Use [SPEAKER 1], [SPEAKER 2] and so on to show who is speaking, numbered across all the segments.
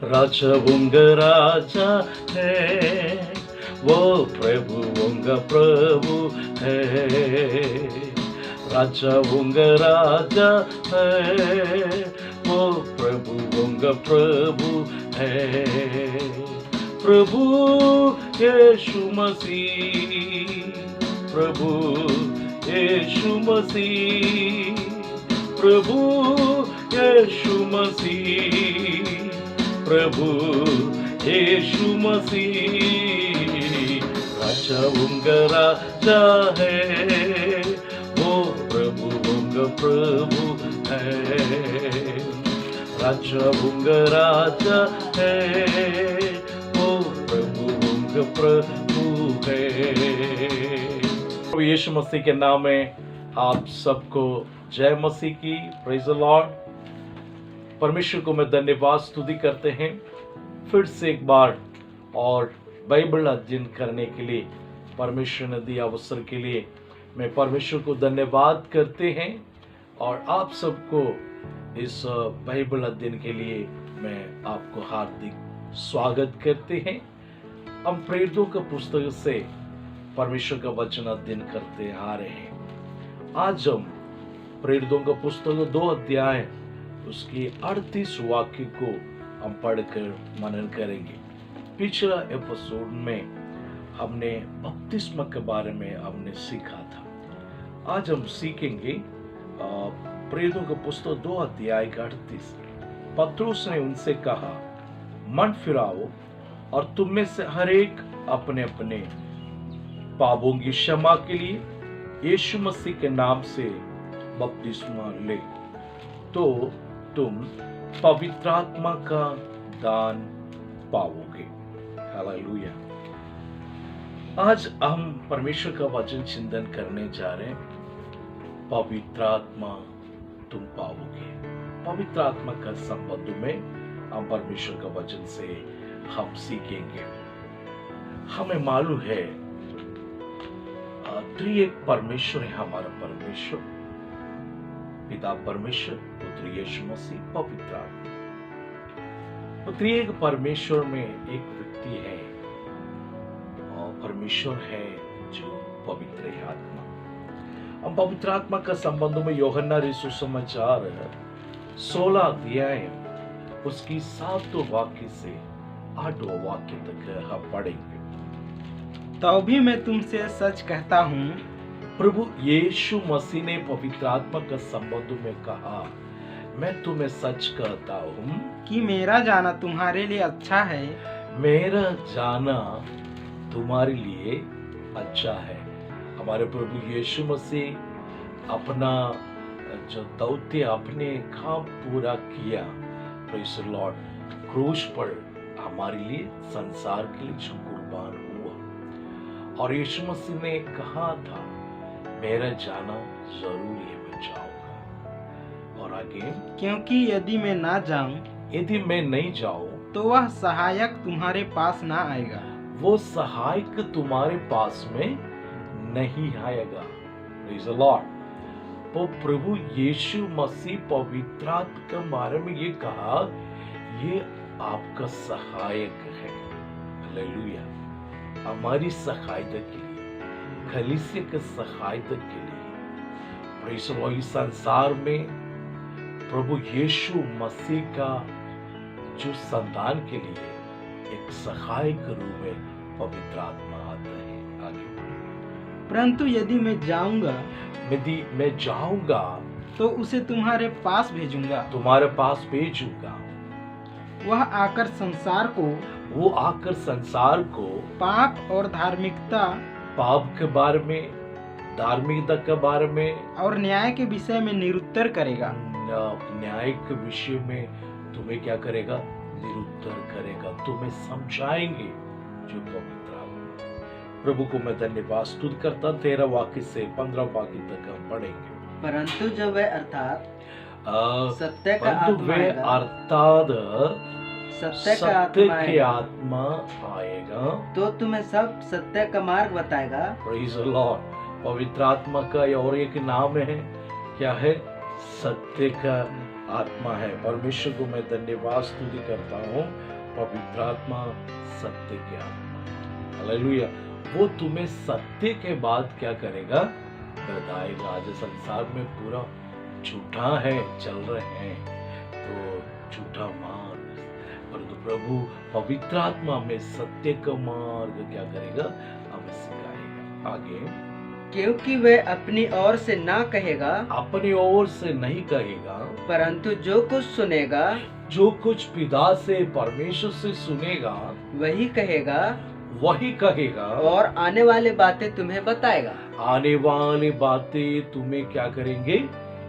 [SPEAKER 1] राजा उंग राजा है, वो प्रभु उंग प्रभु है। राजा उंग राजा है, वो प्रभु उंग प्रभु है। प्रभु यीशु मसीह, प्रभु यीशु मसीह, प्रभु यीशु मसीह, प्रभु यीशु मसीह। राजा उंग राजा है, वो प्रभु उंग प्रभु है। राजा उंग राजा है, वो प्रभु उंग प्रभु है। प्रभु यीशु मसीह के नाम में आप सबको जय मसीह की। Praise the Lord. परमेश्वर को मैं धन्यवाद स्तुति करते हैं फिर से एक बार और बाइबल अध्ययन करने के लिए परमेश्वर ने दिया अवसर के लिए मैं परमेश्वर को धन्यवाद करते हैं और आप सबको इस बाइबल अध्ययन के लिए मैं आपको हार्दिक स्वागत करते हैं। हम प्रेरितों का पुस्तक से परमेश्वर का वचन अध्ययन करते आ रहे हैं। आज हम प्रेरितों का पुस्तक 2 अध्याय उसकी 38 वाक्य को हम पढ़कर मनन करेंगे। पिछला एपिसोड में हमने बपतिस्मा के बारे में हमने सीखा था। आज हम सीखेंगे प्रेरितों का पुस्तक 2 अध्याय का 38। पत्रुस ने उनसे कहा, मन फिराओ और तुम में से हर एक अपने अपने पापों की क्षमा के लिए यीशु मसीह के नाम से बपतिस्मा ले, तो तुम पवित्र आत्मा का दान पाओगे। हालेलुया। आज हम परमेश्वर का वचन चिंतन करने जा रहे हैं। पवित्र आत्मा तुम पाओगे। पवित्र आत्मा का संबंध में हम परमेश्वर का वचन से हम सीखेंगे। हमें मालूम है त्रिएक परमेश्वर है हमारा परमेश्वर, पिता परमेश्वर, पुत्र यीशु मसीह, पवित्र आत्मा। त्रिएक परमेश्वर में एक व्यक्ति है और परमेश्वर है जो पवित्र आत्मा। हम पवित्र आत्मा का संबंध में यूहन्ना सुसमाचार 16 अध्याय उसकी 7 वाक्य से 8 वाक्य तक हम पढ़ेंगे।
[SPEAKER 2] तो भी मैं तुमसे सच कहता हूँ,
[SPEAKER 1] प्रभु यीशु मसीह ने पवित्र आत्मा का संबंध में कहा, मैं तुम्हें सच कहता हूँ
[SPEAKER 2] कि मेरा जाना तुम्हारे लिए अच्छा है।
[SPEAKER 1] मेरा जाना तुम्हारे लिए अच्छा है। हमारे प्रभु यीशु मसीह अपना जो दौत्य अपने काम पूरा किया, प्रेज़ द लॉर्ड, क्रूस पर हमारे लिए संसार के लिए जो कुर्बान हुआ। और यीशु मसीह ने कहा था, मेरा जाना जरूरी है, मैं जाऊंगा। और आगे,
[SPEAKER 2] क्योंकि यदि मैं ना जाऊं,
[SPEAKER 1] यदि मैं नहीं जाऊं,
[SPEAKER 2] तो वह सहायक तुम्हारे पास ना आएगा।
[SPEAKER 1] वो सहायक तुम्हारे पास में नहीं आएगा। Praise the Lord. वो प्रभु यीशु मसीह पवित्र आत्मा के बारे में ये कहा, ये आपका सहायक है। हालेलुया। हमारी सहायता के लिए, कलीसिया के सहायता के लिए, प्रेज़ द लॉर्ड। इस संसार में प्रभु यीशु मसीह का जो संतान के लिए एक सहायक रूप में पवित्र आत्मा आता है। आगे
[SPEAKER 2] परंतु यदि मैं जाऊंगा,
[SPEAKER 1] यदि मैं जाऊंगा,
[SPEAKER 2] तो उसे तुम्हारे पास भेजूंगा।
[SPEAKER 1] तुम्हारे पास भेजूंगा।
[SPEAKER 2] वह आकर संसार को,
[SPEAKER 1] वो आकर संसार को
[SPEAKER 2] पाप और धार्मिकता,
[SPEAKER 1] पाप के बारे में, धार्मिकता के बारे में
[SPEAKER 2] और न्याय के विषय में निरुत्तर करेगा।
[SPEAKER 1] न्याय के विषय में तुम्हें क्या करेगा? निरुत्तर करेगा, तुम्हें समझाएंगे जो पवित्र आत्मा। प्रभु को मैं धन्यवाद स्तुति करता। 13 वाक्य से 15 वाक्य तक हम पढ़ेंगे।
[SPEAKER 3] परंतु जब वह अर्थात सत्य का
[SPEAKER 1] आत्मा आएगा,
[SPEAKER 3] तो तुम्हें सब सत्य का मार्ग बताएगा।
[SPEAKER 1] Praise the Lord. पवित्र आत्मा का और एक नाम है, क्या है? सत्य का आत्मा है। परमेश्वर को मैं धन्यवाद स्तुति करता हूँ, पवित्र आत्मा सत्य की आत्मा। हालेलुया। वो तुम्हें सत्य के बाद क्या करेगा, बताएगा। आज संसार में पूरा झूठा है, चल रहे हैं तो झूठा मार्ग, परंतु प्रभु पवित्र आत्मा में सत्य का मार्ग क्या करेगा, हमें सिखाएगा। आगे,
[SPEAKER 3] क्योंकि वह अपनी ओर से ना कहेगा,
[SPEAKER 1] अपनी ओर से नहीं कहेगा,
[SPEAKER 3] परंतु जो कुछ सुनेगा,
[SPEAKER 1] जो कुछ पिता से परमेश्वर से सुनेगा
[SPEAKER 3] वही कहेगा,
[SPEAKER 1] वही कहेगा,
[SPEAKER 3] और आने वाली बातें तुम्हें बताएगा।
[SPEAKER 1] आने वाली बातें तुम्हें क्या करेंगे,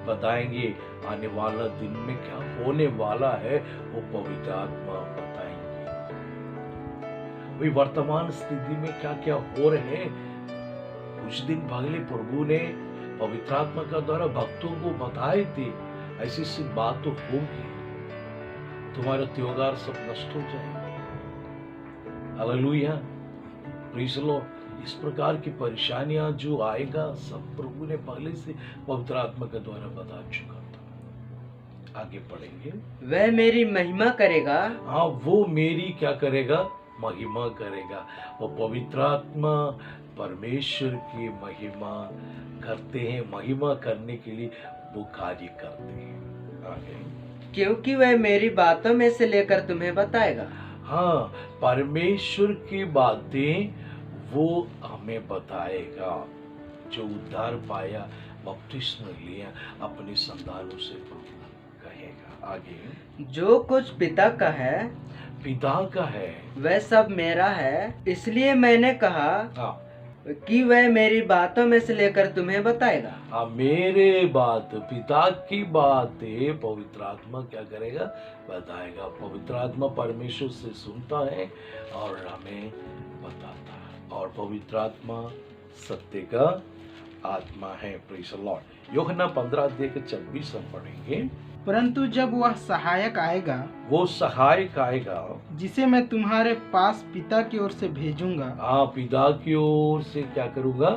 [SPEAKER 1] बताएंगे। आने वाला दिन में क्या होने वाला है वो पवित्र आत्मा बताएंगे। वही वर्तमान स्थिति में क्या क्या हो रहे हैं, कुछ दिन पहले प्रभु ने पवित्र आत्मा का द्वारा भक्तों को बताए थे, ऐसी सी बात तो होगी, तुम्हारे त्योहार सब नष्ट हो जाएंगे। Hallelujah, praise the Lord. इस प्रकार की परेशानियां जो आएगा सब प्रभु ने पहले से पवित्र आत्मा के द्वारा बता चुका था। आगे पढ़ेंगे।
[SPEAKER 3] वह मेरी महिमा करेगा,
[SPEAKER 1] हाँ, वो मेरी क्या करेगा, महिमा करेगा। और पवित्र आत्मा परमेश्वर की महिमा करते हैं, महिमा करने के लिए वो कार्य करते हैं। आगे,
[SPEAKER 3] क्योंकि वह मेरी बातों में से लेकर तुम्हें बताएगा।
[SPEAKER 1] हाँ, परमेश्वर की बातें वो हमें बताएगा। जो उद्धार पाया, बपतिस्मा लिया, अपनी संतानों से कहेगा। आगे,
[SPEAKER 3] जो कुछ पिता का है,
[SPEAKER 1] पिता का है,
[SPEAKER 3] वह सब मेरा है, इसलिए मैंने कहा
[SPEAKER 1] हाँ,
[SPEAKER 3] कि वह मेरी बातों में से लेकर तुम्हें बताएगा।
[SPEAKER 1] हाँ, मेरे बात, पिता की बातें पवित्र आत्मा क्या करेगा, बताएगा। पवित्र आत्मा परमेश्वर से सुनता है और हमें बताता है, और पवित्र आत्मा सत्य का आत्मा है। Praise the Lord. यूहन्ना 15:26 हम पढ़ेंगे।
[SPEAKER 2] परंतु जब वह सहायक आएगा,
[SPEAKER 1] वो सहायक आएगा,
[SPEAKER 2] जिसे मैं तुम्हारे पास पिता की ओर से भेजूंगा,
[SPEAKER 1] हाँ, पिता की ओर से क्या करूंगा,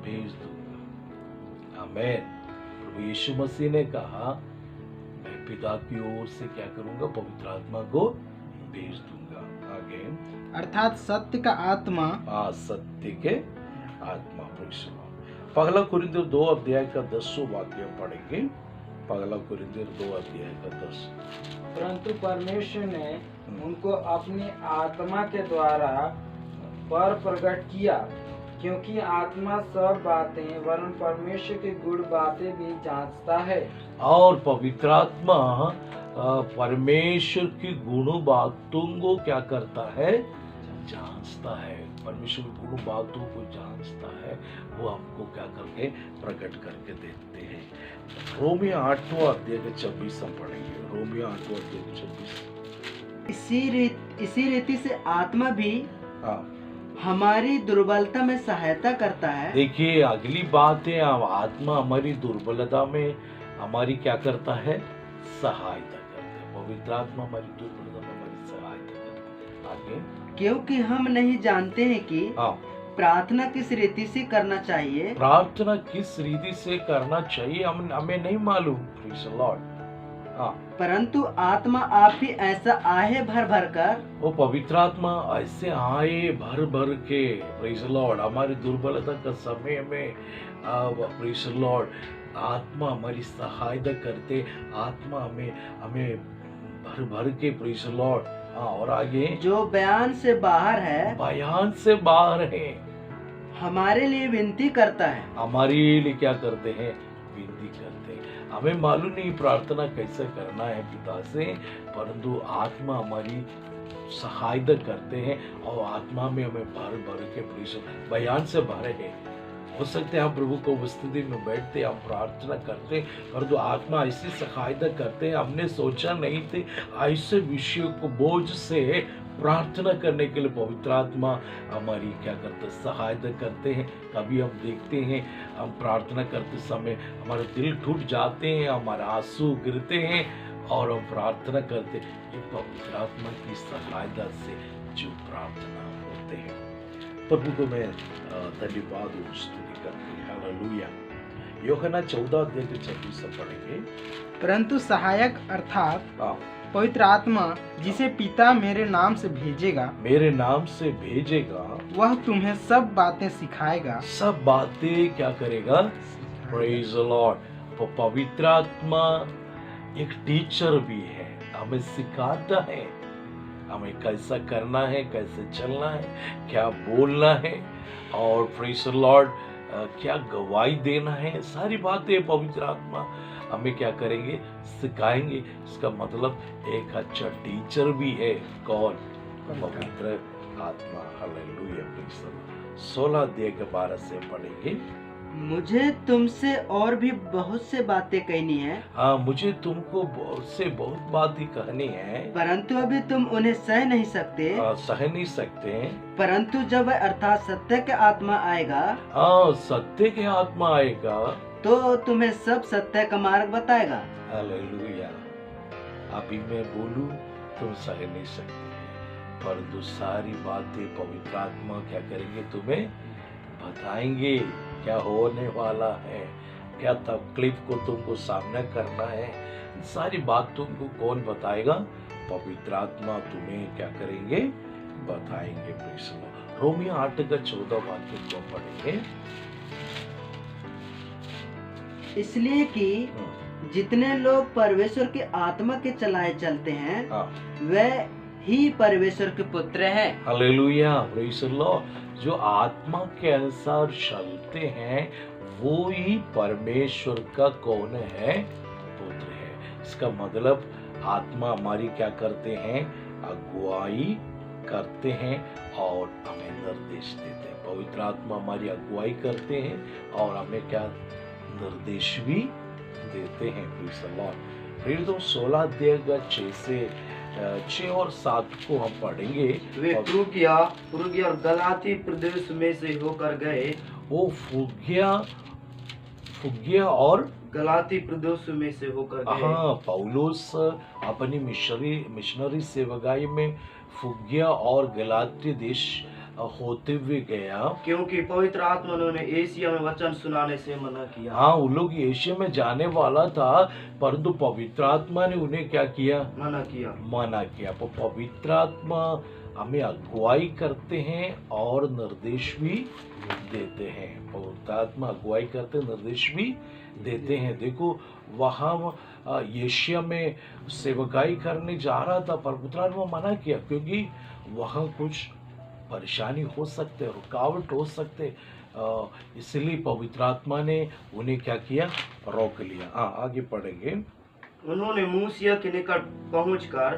[SPEAKER 1] भेज दूंगा। आमीन। प्रभु यीशु मसीह ने कहा, मैं पिता की ओर से क्या करूंगा, पवित्र आत्मा को भेज दूंगा। आगे,
[SPEAKER 2] अर्थात सत्य का आत्मा,
[SPEAKER 1] हाँ, सत्य के आत्मा। पहला कुरिन्थियर 2 का 10वां वाक्य पढ़ेंगे। पहला कुरिन्थियर 2 का 10।
[SPEAKER 2] परंतु परमेश्वर ने उनको अपनी आत्मा के द्वारा पर प्रकट किया, क्योंकि आत्मा सब बातें वरन परमेश्वर की गुड़ बातें भी जांचता है।
[SPEAKER 1] और पवित्र आत्मा परमेश्वर की गुण बातों को क्या करता है, जांचता है। परमेश्वर की गुण बातों को जांचता है, वो हमको क्या करके प्रकट करके देते हैं। रोमियो 8:24 हम पढ़ेंगे। रोमियो 8:24।
[SPEAKER 3] इसी रीति से आत्मा भी
[SPEAKER 1] हाँ,
[SPEAKER 3] हमारी दुर्बलता में सहायता करता है।
[SPEAKER 1] देखिए, अगली बात है, आत्मा हमारी दुर्बलता में हमारी क्या करता है, सहायता करता है। पवित्र आत्मा हमारी दुर्बलता में हमारी सहायता करता है। आगे, क्योंकि
[SPEAKER 3] हम नहीं जानते हैं कि
[SPEAKER 1] हाँ,
[SPEAKER 3] प्रार्थना किस रीति से करना चाहिए,
[SPEAKER 1] प्रार्थना किस रीति से करना चाहिए हमें नहीं मालूम। Praise the Lord. हाँ,
[SPEAKER 3] परंतु आत्मा आप ही ऐसा आहे भर भर कर,
[SPEAKER 1] वो पवित्र आत्मा ऐसे आए भर भर के, प्रेज़ द लॉर्ड, हमारी दुर्बलता का समय में, प्रेज़ द लॉर्ड, आत्मा हमारी सहायता करते, आत्मा हमें भर भर के, प्रेज़ द लॉर्ड। हाँ, और आगे,
[SPEAKER 3] जो बयान से बाहर है,
[SPEAKER 1] बयान से बाहर है,
[SPEAKER 3] हमारे लिए विनती करता है।
[SPEAKER 1] हमारे लिए क्या करते हैं, विनती करते हैं। हमें मालूम नहीं प्रार्थना कैसे करना है पिता से, परंतु आत्मा हमारी सहायता करते हैं, और आत्मा में हमें भर भर के बयान से भरे हैं। हो सकते हैं हम प्रभु को उपस्थिति में बैठते, हम प्रार्थना करते, परंतु आत्मा ऐसी सहायता करते हैं, हमने सोचा नहीं थे ऐसे विषयों को बोझ से प्रार्थना करने के लिए पवित्र आत्मा हमारी क्या करते, सहायता करते हैं। कभी हम देखते हैं, हम प्रार्थना करते समय हमारे दिल टूट जाते हैं, हमारे आंसू गिरते हैं, और हम प्रार्थना करते, ये पवित्र आत्मा की सहायता से जो प्रार्थना होते हैं। प्रभु को मैं धन्यवाद और स्तुति करते हैं। हालेलुया। यूहन्ना 14:26 से पढ़ेंगे।
[SPEAKER 2] परंतु सहायक अर्थात
[SPEAKER 1] हाँ,
[SPEAKER 2] पवित्र आत्मा जिसे पिता मेरे नाम से भेजेगा,
[SPEAKER 1] मेरे नाम से भेजेगा,
[SPEAKER 2] वह तुम्हें सब बातें सिखाएगा।
[SPEAKER 1] सब बातें क्या करेगा? Praise the Lord. पवित्र आत्मा एक टीचर भी है, हमें सिखाता है हमें कैसा करना है, कैसे चलना है, क्या बोलना है, और प्रेज द लॉर्ड क्या गवाही देना है। सारी बातें पवित्र आत्मा हमें क्या करेंगे? सिखाएंगे। इसका मतलब एक अच्छा टीचर भी है। कौन? पवित्र आत्मा। हालेलुया। Praise the Lord. 16 अध्याय के 12 से पढ़ेंगे।
[SPEAKER 3] मुझे तुमसे और भी बहुत से बातें कहनी है,
[SPEAKER 1] हाँ, मुझे तुमको बहुत बातें कहनी है,
[SPEAKER 3] परंतु अभी तुम उन्हें सह नहीं सकते।
[SPEAKER 1] सह नहीं सकते।
[SPEAKER 3] परंतु जब वह अर्थात सत्य का आत्मा आएगा,
[SPEAKER 1] हाँ, सत्य के आत्मा आएगा
[SPEAKER 3] तो तुम्हें सब सत्य का मार्ग बताएगा।
[SPEAKER 1] हालेलुया। अभी मैं बोलूं तुम सह नहीं सकते, परंतु सारी बातें पवित्र आत्मा क्या करेंगे? तुम्हें बताएंगे क्या होने वाला है, क्या तकलीफ को तुमको सामना करना है। सारी बात तुमको कौन बताएगा? पवित्र आत्मा तुम्हें क्या करेंगे? बताएंगे। Praise the Lord. रोमियो 8:14 वाक्य को पढ़ेंगे।
[SPEAKER 3] इसलिए कि जितने लोग परमेश्वर की आत्मा के चलाए चलते हैं,
[SPEAKER 1] हाँ,
[SPEAKER 3] वे ही परमेश्वर के पुत्र हैं।
[SPEAKER 1] हालेलुया। Praise the Lord. जो आत्मा के अनुसार चलते हैं वो ही परमेश्वर का कौन है? पुत्र है। इसका मतलब आत्मा हमारी क्या करते हैं? अगुवाई करते हैं और हमें निर्देश देते हैं। पवित्र आत्मा हमारी अगुवाई करते हैं और हमें क्या निर्देश भी देते हैं। Praise the Lord. फिर तो 16 अध्याय 6 और 7 को हम पढ़ेंगे।
[SPEAKER 4] वे फ्रूगिया और गलाती प्रदेश में से होकर गए।
[SPEAKER 1] वो फ्रूगिया और
[SPEAKER 4] गलाती प्रदेश में से होकर गए।
[SPEAKER 1] हाँ, पौलुस अपनी मिशनरी सेवकाई में फ्रूगिया और गलाती देश होते हुए गया,
[SPEAKER 4] क्योंकि पवित्र आत्मा ने उन्हें एशिया में वचन सुनाने से मना किया।
[SPEAKER 1] हाँ, उन लोग एशिया में जाने वाला था, परंतु पवित्र आत्मा ने उन्हें क्या किया? मना किया। तो पवित्र आत्मा हमें अगुवाई करते हैं और निर्देश भी देते हैं। पवित्र आत्मा अगुवाई करते, निर्देश भी देते हैं। देखो, वहाँ एशिया में सेवकाई करने जा रहा था, पवित्र आत्मा मना किया, क्योंकि वहाँ कुछ परेशानी हो सकते, रुकावट हो सकते, इसलिए पवित्र आत्मा ने उन्हें क्या किया? रोक लिया। आगे पढ़ेंगे।
[SPEAKER 4] उन्होंने मूसिया के निकट पहुंचकर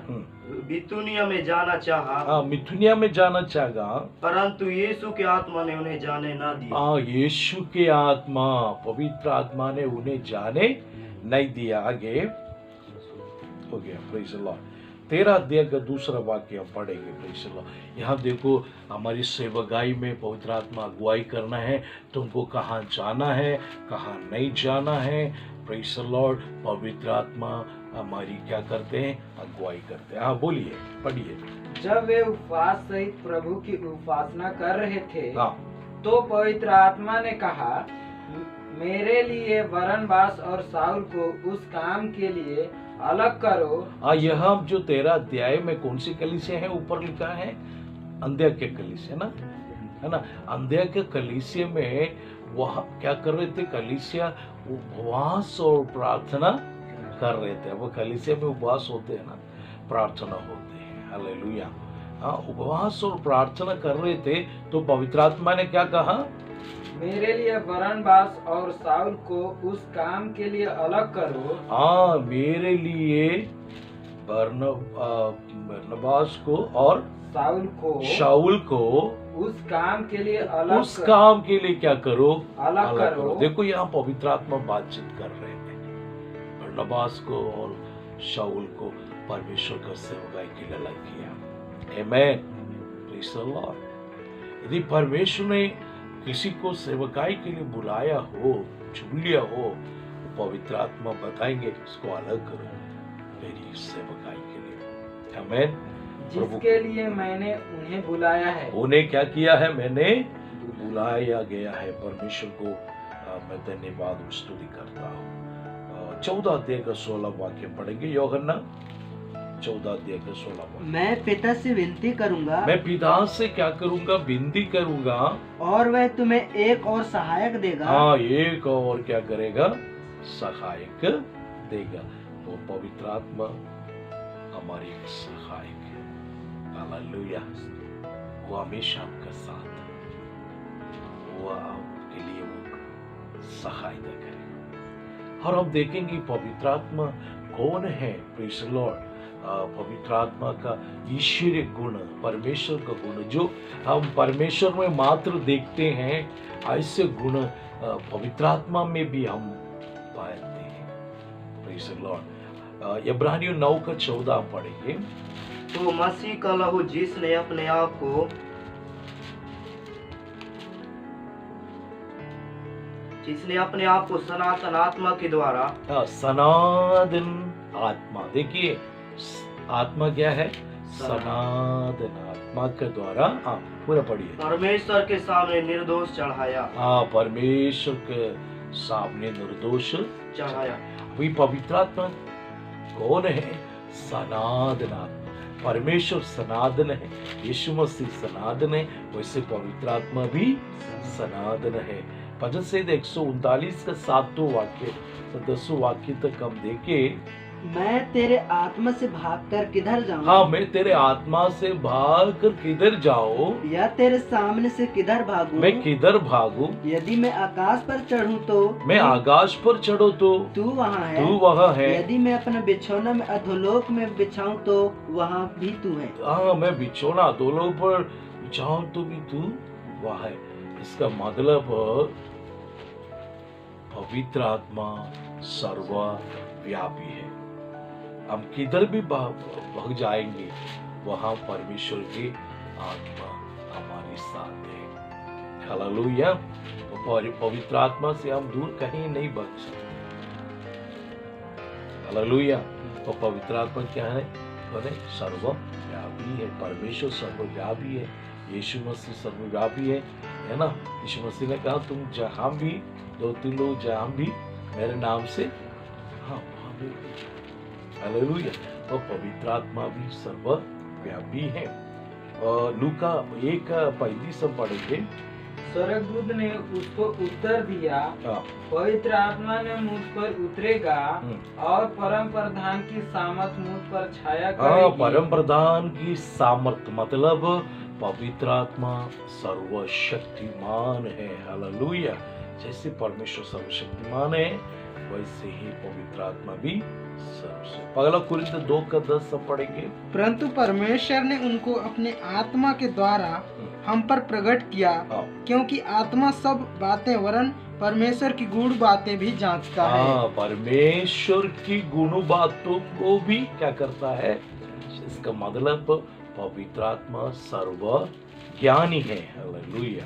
[SPEAKER 4] बितूनिया में जाना चाहा।
[SPEAKER 1] मिथुनिया में जाना चाहा, परंतु
[SPEAKER 4] यीशु के आत्मा ने उन्हें जाने ना दिया।
[SPEAKER 1] यीशु के आत्मा, पवित्र आत्मा ने उन्हें जाने नहीं दिया। आगे हो गया। Praise the Lord. 13 अध्याय का दूसरा वाक्य हम पढ़ेंगे। Praise the Lord. यहाँ देखो, हमारी सेवकाई में पवित्र आत्मा अगुवाई करना है, तुमको कहाँ जाना है, कहाँ नहीं जाना है। Praise the Lord. पवित्र आत्मा हमारी क्या करते हैं? अगुवाई करते हैं। हाँ, बोलिए, पढ़िए।
[SPEAKER 2] जब वे उपवास सहित प्रभु की उपासना कर रहे थे,
[SPEAKER 1] हाँ,
[SPEAKER 2] तो पवित्र आत्मा ने कहा, मेरे लिए बरनबास और शाऊल को उस काम के लिए अलग करो।
[SPEAKER 1] यह जो 13 अध्याय में कौन सी कलीसिया है? ऊपर लिखा है अंत्योक्या कलीसिया ना, है ना। अंत्योक्या कलीसिया में वह क्या कर रहे थे? कलीसिया उपवास और प्रार्थना कर रहे थे। वो कलीसिया में उपवास होते हैं ना, प्रार्थना होते हैं। हालेलुया। उपवास और प्रार्थना कर रहे थे, तो पवित्र आत्मा ने क्या कहा?
[SPEAKER 2] मेरे लिए बरनबास और शाऊल को उस काम के लिए अलग करो।
[SPEAKER 1] मेरे लिए बरनबास को और शाऊल को
[SPEAKER 2] उस काम के लिए
[SPEAKER 1] क्या करो?
[SPEAKER 2] अलग करो।
[SPEAKER 1] देखो, यहाँ पवित्र आत्मा बातचीत कर रहे थे। बरनबास को और शाऊल को परमेश्वर का सेवकाई के लिए अलग किया। आमेन। Praise the Lord. यदि परमेश्वर ने किसी को सेवकाई के लिए बुलाया हो, चुन लिया हो, तो पवित्र आत्मा बताएंगे इसको अलग करो मेरी सेवकाई के लिए। आमेन।
[SPEAKER 2] जिसके लिए मैंने उन्हें बुलाया है।
[SPEAKER 1] उन्हें क्या किया है? मैंने बुलाया गया है। परमेश्वर को मैं धन्यवाद स्तुति करता हूँ। 14 अध्याय का 16 वाक्य पढ़ेंगे। यूहन्ना 14 अध्याय का 16 वाक्य।
[SPEAKER 3] मैं पिता से विनती करूंगा,
[SPEAKER 1] मैं पिता से क्या करूंगा? विनती करूंगा,
[SPEAKER 3] और वह तुम्हें एक और सहायक देगा।
[SPEAKER 1] हाँ, एक और क्या करेगा? सहायक देगा। वो पवित्र आत्मा हमारी एक सहायक है। हालेलुया। वो हमेशा आपका साथ है। वो आपके लिए वो सहायता करेगा। और हम देखेंगे पवित्र आत्मा कौन है। Praise the Lord. पवित्र आत्मा का ईश्वरीय गुण, परमेश्वर का गुण जो हम परमेश्वर में मात्र देखते हैं, ऐसे गुण पवित्र आत्मा में भी हम पाते हैं। Praise the Lord. इब्रानियों 9 का 14 पढ़ेंगे।
[SPEAKER 4] तो मसीह का लहू जिसने अपने आप को सनातन आत्मा के द्वारा,
[SPEAKER 1] सनातन आत्मा, देखिए आत्मा क्या है? सनातन आत्मा के द्वारा, हाँ पूरा पढ़िए।
[SPEAKER 4] परमेश्वर के सामने निर्दोष चढ़ाया।
[SPEAKER 1] हाँ, परमेश्वर के सामने निर्दोष
[SPEAKER 4] चढ़ाया।
[SPEAKER 1] अभी पवित्र आत्मा कौन है? सनातन आत्मा। परमेश्वर सनातन है, यीशु मसीह सनातन है, वैसे पवित्र आत्मा भी सनातन है। भजन संहिता 139 का 7वां वाक्य 10वां वाक्य तक हम देखे।
[SPEAKER 3] मैं तेरे आत्मा से भागकर किधर जाऊं?
[SPEAKER 1] हाँ, मैं तेरे आत्मा से भाग कर किधर जाऊं?
[SPEAKER 3] या तेरे सामने से किधर भागूं?
[SPEAKER 1] मैं किधर भागूं?
[SPEAKER 3] यदि मैं आकाश पर चढ़ूं तो
[SPEAKER 1] मैं आकाश पर चढ़ो तो
[SPEAKER 3] तू वहाँ है।
[SPEAKER 1] तू वहाँ है।
[SPEAKER 3] यदि मैं अपना बिछौना में अधोलोक में बिछाऊं तो वहाँ भी तू है।
[SPEAKER 1] हाँ, मैं बिछौना अधोलोक पर बिछाऊं तो भी तू वहाँ है। इसका मतलब पवित्र आत्मा सर्वव्यापी है। हम किधर भी भाग जाएंगे, वहाँ परमेश्वर की आत्मा हमारे साथ है। हालेलुया। पवित्र आत्मा से हम दूर कहीं नहीं भाग सकते। हालेलुया। तो पवित्र आत्मा क्या है? सर्वव्यापी है। परमेश्वर सर्वव्यापी है। यीशु मसीह सर्वव्यापी है ना? यीशु मसीह ने कहा तुम जहां भी 2-3 लोग जहां भी मेरे नाम से, हाँ हालेलुया। तो पवित्र आत्मा भी सर्वव्यापी है। लूका 1:35 हम पढ़ेंगे।
[SPEAKER 2] स्वर्गदूत ने उसको उत्तर दिया, पवित्र आत्मा ने मुझ पर उतरेगा और परम प्रधान की सामर्थ मुझ पर छाया करेगी।
[SPEAKER 1] परम प्रधान की सामर्थ मतलब पवित्र आत्मा सर्वशक्तिमान है। हालेलुया। जैसे परमेश्वर सर्वशक्तिमान है, वैसे ही पवित्र आत्मा भी पहला कुरिन्थ 2:10 सब पढ़ेंगे।
[SPEAKER 2] परंतु परमेश्वर ने उनको अपने आत्मा के द्वारा हम पर प्रकट किया, क्योंकि आत्मा सब बातें वरन परमेश्वर की गूढ़ बातें भी जांचता है।
[SPEAKER 1] परमेश्वर की गूढ़ बातों को भी क्या करता है? इसका मतलब पवित्र आत्मा सर्व ज्ञानी है। हालेलुया।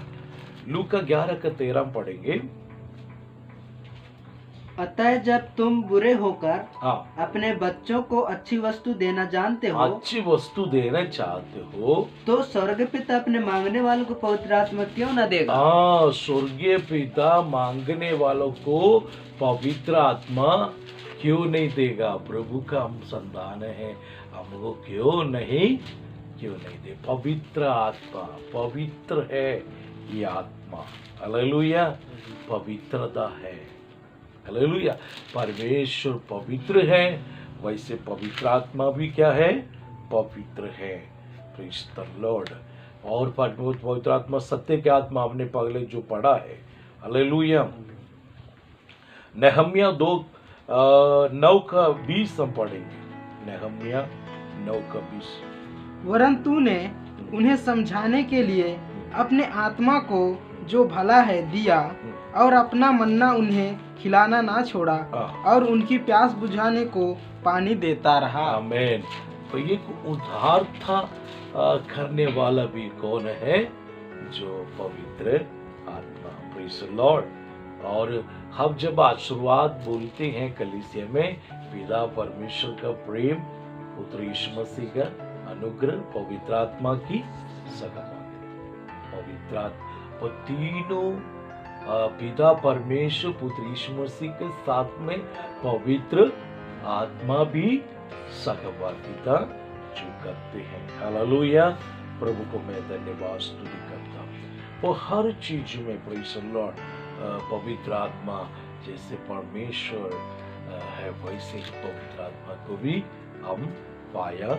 [SPEAKER 1] लूका 11:13 पढ़ेंगे।
[SPEAKER 3] अतः जब तुम बुरे होकर अपने बच्चों को अच्छी वस्तु देना जानते हो,
[SPEAKER 1] अच्छी वस्तु देना चाहते हो,
[SPEAKER 3] तो स्वर्गीय पिता अपने मांगने वालों को पवित्र आत्मा क्यों न देगा?
[SPEAKER 1] स्वर्गीय पिता मांगने वालों को पवित्र आत्मा क्यों नहीं देगा? प्रभु का हम संतान है, हमको क्यों नहीं दे? पवित्र आत्मा पवित्र है। ये आत्मा हालेलुया पवित्रता है। हालेलुया। परमेश्वर पवित्र है, वैसे पवित्र आत्मा भी क्या है? पवित्र है। Praise the Lord. और पवित्र आत्मा सत्य की आत्मा हमने पहले जो पढ़ा है। हालेलुया। नहम्या 9:20 हम पढ़ेंगे। नहम्या 9:20।
[SPEAKER 2] वरन तूने उन्हें समझाने के लिए अपने आत्मा को जो भला है दिया, और अपना मन्ना उन्हें खिलाना ना छोड़ा, और उनकी प्यास बुझाने को पानी देता रहा।
[SPEAKER 1] आमीन। तो ये उद्धार था करने वाला भी कौन है? जो पवित्र आत्मा। Praise the Lord. और हम जब आशीर्वाद बोलते हैं कलीसिया में, पिता परमेश्वर का प्रेम, पुत्र यीशु मसीह का अनुग्रह, पवित्र आत्मा की सगावत, पवित्र आत्मा, तीनों पिता परमेश्वर, पुत्र यीशु मसीह के साथ में पवित्र आत्मा भी सहभागिता जो करते हैं। हालेलुया। प्रभु को मैं धन्यवाद स्तुति करता हूँ। वो हर चीज में प्रेज़ द लॉर्ड पवित्र आत्मा जैसे परमेश्वर है वैसे ही पवित्र आत्मा को भी हम पाया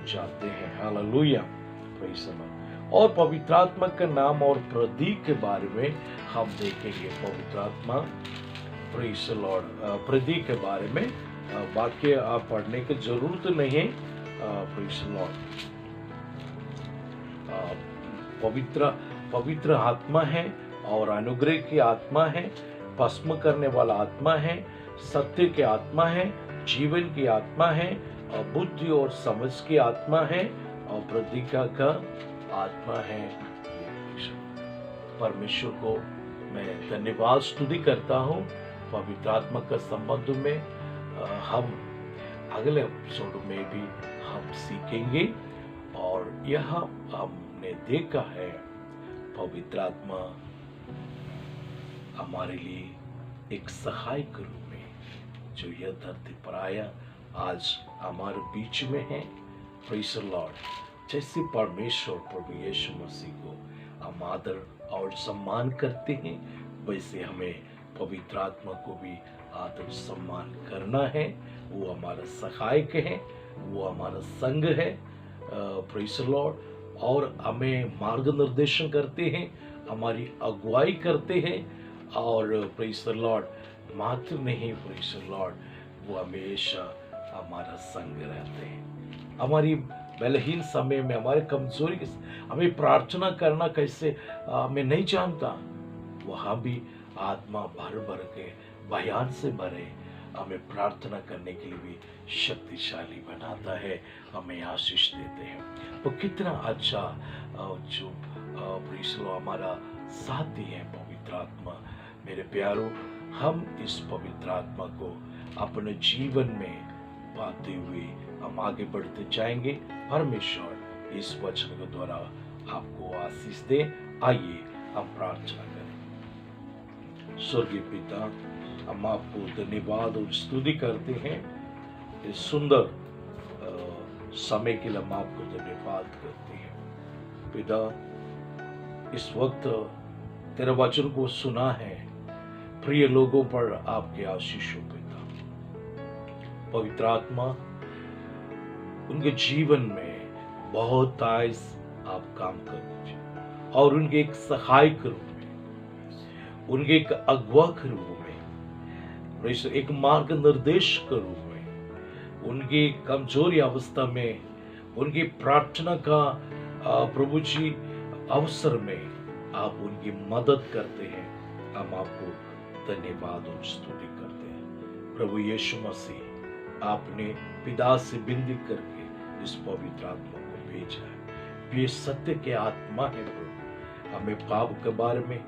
[SPEAKER 1] जाते हैं। हालेलुया। Praise the Lord. और पवित्र आत्मा का नाम और प्रतीक के बारे में हम देखेंगे। पवित्र आत्मा प्रेज़ द लॉर्ड प्रतीक के बारे में वाक्य आप पढ़ने की जरूरत नहीं है। प्रेज़ द लॉर्ड पवित्र आत्मा है और अनुग्रह की आत्मा है, भस्म करने वाला आत्मा है, सत्य की आत्मा है, जीवन की आत्मा है, और बुद्धि और समझ की आत्मा है, और प्रतिज्ञा का आत्मा है। परमेश्वर को मैं धन्यवाद स्तुति करता हूँ। पवित्र आत्मा का संबंध में हम अगले एपिसोड में भी हम सीखेंगे। और यह हमने देखा है पवित्र आत्मा हमारे लिए एक सहायक रूप में जो यह धरती पर आया, आज हमारे बीच में है। Praise the Lord. जैसे परमेश्वर प्रभु यीशु मसीह को हम आदर और सम्मान करते हैं, वैसे हमें पवित्र आत्मा को भी आदर सम्मान करना है। वो हमारा सहायक है, वो हमारा संग है। Praise the Lord. और हमें मार्गनिर्देशन करते हैं, हमारी अगुवाई करते हैं। और प्रेज़ द लॉर्ड मात्र नहीं, प्रेज़ द लॉर्ड वो हमेशा हमारा संग रहते हैं। हमारी बलहीन समय में, हमारे कमजोरी के हमें प्रार्थना करना कैसे मैं नहीं जानता, वहाँ भी आत्मा भर भर के बयान से भरे हमें प्रार्थना करने के लिए भी शक्तिशाली बनाता है, हमें आशीष देते हैं। वो कितना अच्छा जो प्रेज़ द लॉर्ड हमारा साथी है पवित्र आत्मा। मेरे प्यारों, हम इस पवित्र आत्मा को अपने जीवन में पाते हुए हम आगे बढ़ते जाएंगे। परमेश्वर इस वचन के द्वारा आपको आशीष दे। आइए हम प्रार्थना करें। स्वर्गीय पिता, हम आपको धन्यवाद और स्तुति करते हैं। इस सुंदर समय के लिए हम आपको धन्यवाद करते हैं। पिता, इस वक्त तेरे वचन को सुना है, प्रिय लोगों पर आपके आशीषों पिता। पवित्र आत्मा उनके जीवन में बहुत आयस आप काम कर दीजिए, और उनके एक सहायक रूप में, उनके एक अगुवा के रूप में, एक मार्ग निर्देश के रूप में, उनकी कमजोरी अवस्था में, उनकी प्रार्थना का प्रभु जी अवसर में आप उनकी मदद करते हैं। हम आपको धन्यवाद और स्तुति करते हैं। प्रभु यीशु मसीह, आपने पिता से विनती करके इस पवित्र आत्मा को भेजा है। ये सत्य के आत्मा है प्रभु। हमें पाप के बारे में,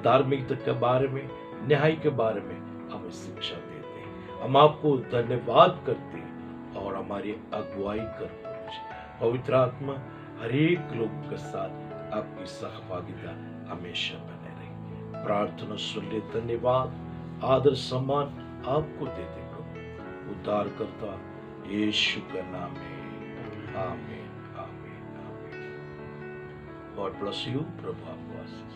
[SPEAKER 1] धार्मिकता के बारे में, न्याय के बारे में हमें शिक्षा देते हैं। हम आपको धन्यवाद करते हैं और हमारी अगुवाई कर पवित्र आत्मा हर एक लोगों के साथ आपकी सहभागिता हमेशा बने रहे। प्रार्थना सुन ले। धन्यवाद, आदर सम्मान आपको देते प्रभु। उद्धार करता यीशु का नाम है। आमीन, आमीन, आमीन। God bless you. प्रभु आपको आशीष।